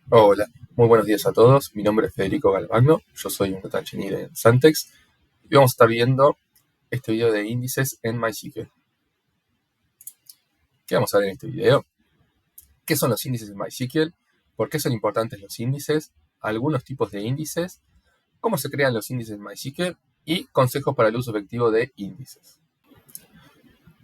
Hola, muy buenos días a todos. Mi nombre es Federico Galvagno, yo soy un data engineer en Santex y vamos a estar viendo este video de índices en MySQL. ¿Qué vamos a ver en este video? ¿Qué son los índices en MySQL? ¿Por qué son importantes los índices? Algunos tipos de índices, cómo se crean los índices en MySQL y consejos para el uso efectivo de índices.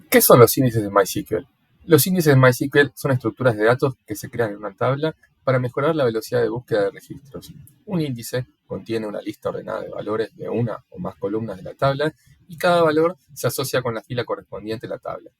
¿Qué son los índices en MySQL? Los índices en MySQL son estructuras de datos que se crean en una tabla para mejorar la velocidad de búsqueda de registros. Un índice contiene una lista ordenada de valores de una o más columnas de la tabla y cada valor se asocia con la fila correspondiente a la tabla.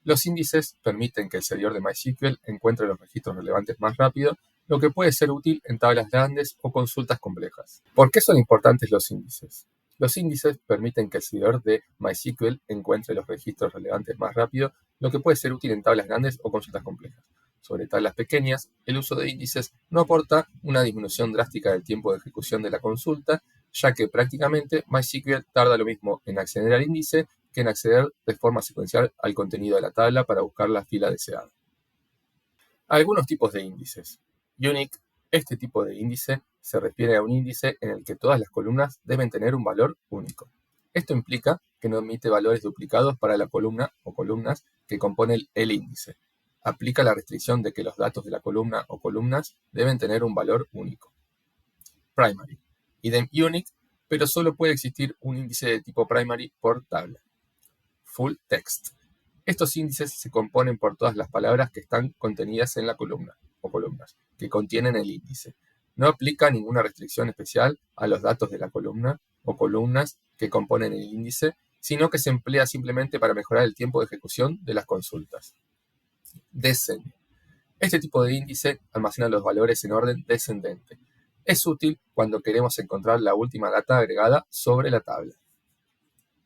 Los índices permiten que el servidor de MySQL encuentre los registros relevantes más rápido, lo que puede ser útil en tablas grandes o consultas complejas. ¿Por qué son importantes los índices? Los índices permiten que el servidor de MySQL encuentre los registros relevantes más rápido, lo que puede ser útil en tablas grandes o consultas complejas. Sobre tablas pequeñas, el uso de índices no aporta una disminución drástica del tiempo de ejecución de la consulta, ya que prácticamente MySQL tarda lo mismo en acceder al índice que en acceder de forma secuencial al contenido de la tabla para buscar la fila deseada. Algunos tipos de índices. Unique. Este tipo de índice se refiere a un índice en el que todas las columnas deben tener un valor único. Esto implica que no emite valores duplicados para la columna o columnas que componen el índice. Aplica la restricción de que los datos de la columna o columnas deben tener un valor único. Primary. Idem unique, pero solo puede existir un índice de tipo primary por tabla. Full text. Estos índices se componen por todas las palabras que están contenidas en la columna o columnas que contienen el índice. No aplica ninguna restricción especial a los datos de la columna o columnas que componen el índice, sino que se emplea simplemente para mejorar el tiempo de ejecución de las consultas. Descend. Este tipo de índice almacena los valores en orden descendente. Es útil cuando queremos encontrar la última data agregada sobre la tabla.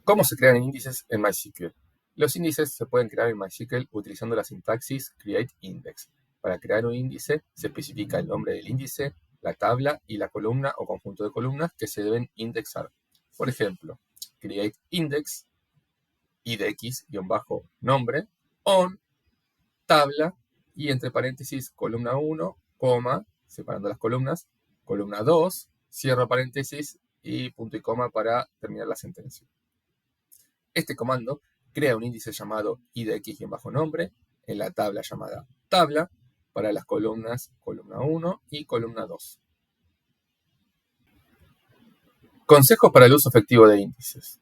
¿Cómo se crean índices en MySQL? Los índices se pueden crear en MySQL utilizando la sintaxis createIndex. Para crear un índice, se especifica el nombre del índice, la tabla y la columna o conjunto de columnas que se deben indexar. Por ejemplo, createIndex, idx-nombre, on, tabla, y entre paréntesis, columna 1, coma, separando las columnas, columna 2, cierro paréntesis y punto y coma para terminar la sentencia. Este comando crea un índice llamado idx-nombre en la tabla llamada tabla para las columnas columna 1 y columna 2. Consejos para el uso efectivo de índices.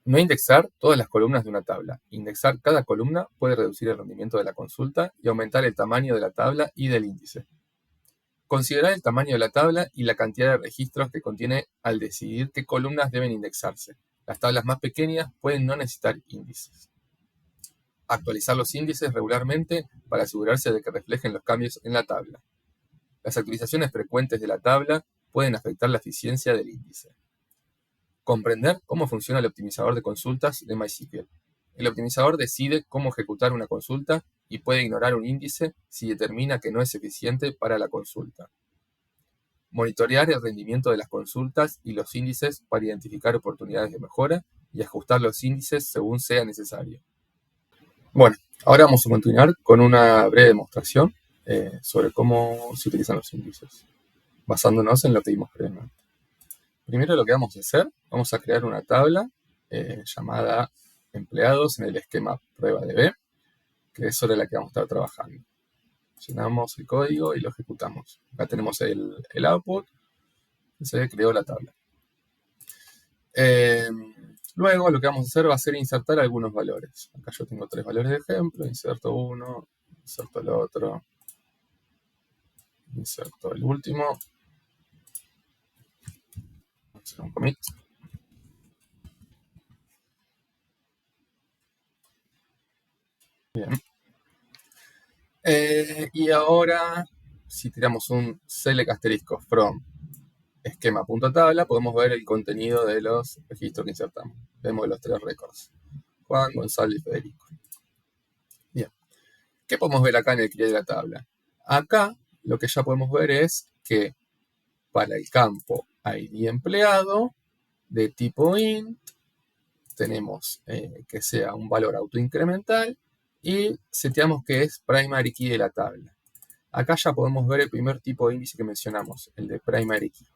No indexar todas las columnas de una tabla. Indexar cada columna puede reducir el rendimiento de la consulta y aumentar el tamaño de la tabla y del índice. Considerar el tamaño de la tabla y la cantidad de registros que contiene al decidir qué columnas deben indexarse. Las tablas más pequeñas pueden no necesitar índices. Actualizar los índices regularmente para asegurarse de que reflejen los cambios en la tabla. Las actualizaciones frecuentes de la tabla pueden afectar la eficiencia del índice. Comprender cómo funciona el optimizador de consultas de MySQL. El optimizador decide cómo ejecutar una consulta y puede ignorar un índice si determina que no es eficiente para la consulta. Monitorear el rendimiento de las consultas y los índices para identificar oportunidades de mejora y ajustar los índices según sea necesario. Bueno, ahora vamos a continuar con una breve demostración sobre cómo se utilizan los índices, basándonos en lo que vimos previamente. Primero lo que vamos a hacer, vamos a crear una tabla llamada empleados en el esquema prueba DB, que es sobre la que vamos a estar trabajando. Llenamos el código y lo ejecutamos. Acá tenemos el output, y se creó la tabla. Luego lo que vamos a hacer va a ser insertar algunos valores. Acá yo tengo 3 valores de ejemplo, inserto uno, inserto el otro, inserto el último. Vamos a hacer un commit. Bien. Y ahora, si tiramos un select asterisco from esquema.tabla, podemos ver el contenido de los registros que insertamos. Vemos los 3 récords. Juan, Gonzalo y Federico. Bien. ¿Qué podemos ver acá en el create de la tabla? Acá lo que ya podemos ver es que para el campo ID empleado de tipo int, tenemos que sea un valor autoincremental y seteamos que es primary key de la tabla. Acá ya podemos ver el primer tipo de índice que mencionamos, el de primary key.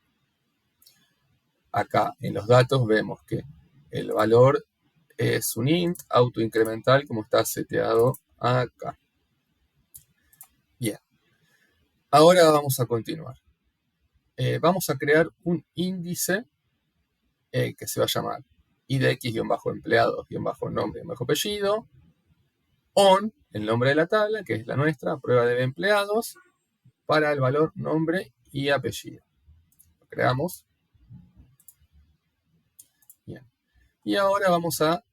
Acá en los datos vemos que el valor es un int autoincremental como está seteado acá. Bien, ahora vamos a continuar. Vamos a crear un índice que se va a llamar idx-empleados-nombre-apellido, on, el nombre de la tabla, que es la nuestra, prueba de empleados, para el valor nombre y apellido. Lo creamos. Bien. Y ahora vamos a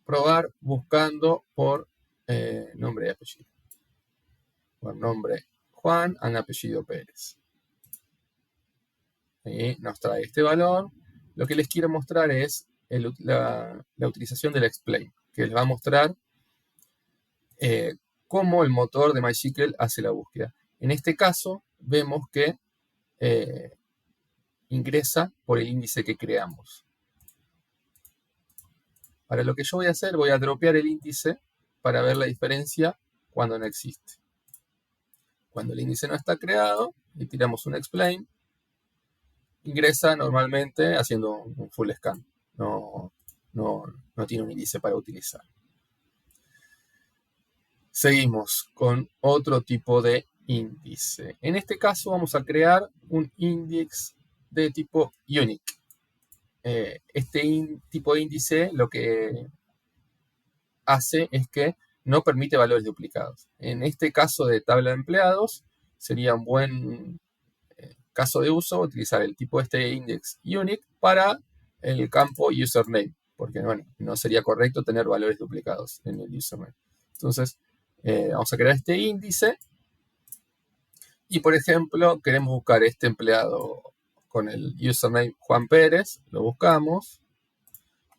probar buscando por nombre y apellido. Por nombre Juan, en apellido Pérez. Y nos trae este valor. Lo que les quiero mostrar es la utilización del explain, que les va a mostrar cómo el motor de MySQL hace la búsqueda. En este caso, vemos que ingresa por el índice que creamos. Para lo que yo voy a hacer, voy a dropear el índice para ver la diferencia cuando no existe. Cuando el índice no está creado, le tiramos un explain, ingresa normalmente haciendo un full scan. No tiene un índice para utilizar. Seguimos con otro tipo de índice. En este caso vamos a crear un index de tipo unique. Este tipo de índice lo que hace es que no permite valores duplicados. En este caso de tabla de empleados, sería un buen caso de uso utilizar el tipo este index unique para el campo username, porque bueno, no sería correcto tener valores duplicados en el username. Entonces, vamos a crear este índice y, por ejemplo, queremos buscar este empleado con el username Juan Pérez, lo buscamos,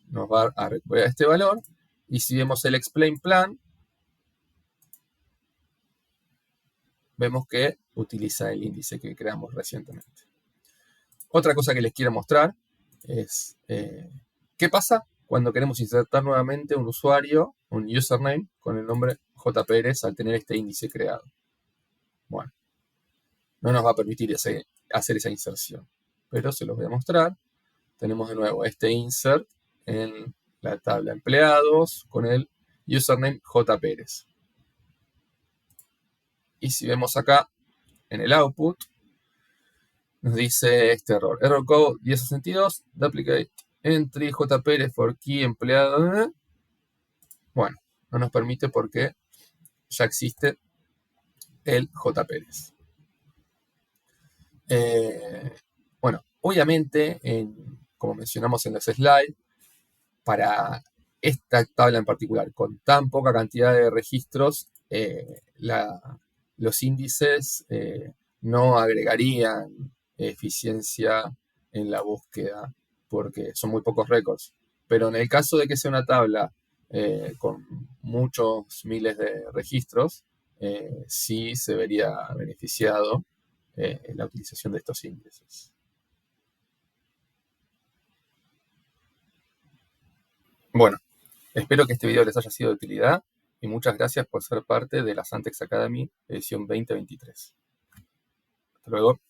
nos va a recuperar este valor, y si vemos el explain plan, vemos que utiliza el índice que creamos recientemente. Otra cosa que les quiero mostrar es qué pasa cuando queremos insertar nuevamente un usuario, un username, con el nombre JPérez al tener este índice creado. Bueno, no nos va a permitir hacer esa inserción, pero se los voy a mostrar. Tenemos de nuevo este insert en la tabla empleados con el username JPérez. Y si vemos acá en el output, nos dice este error. Error code 1062, duplicate entry JPérez for key empleado. Bueno, no nos permite porque ya existe el JPérez. Bueno, obviamente, como mencionamos en los slides, para esta tabla en particular, con tan poca cantidad de registros, los índices no agregarían eficiencia en la búsqueda porque son muy pocos récords. Pero en el caso de que sea una tabla con muchos miles de registros, sí se vería beneficiado la utilización de estos índices. Bueno, espero que este video les haya sido de utilidad y muchas gracias por ser parte de la Santex Academy edición 2023. Hasta luego.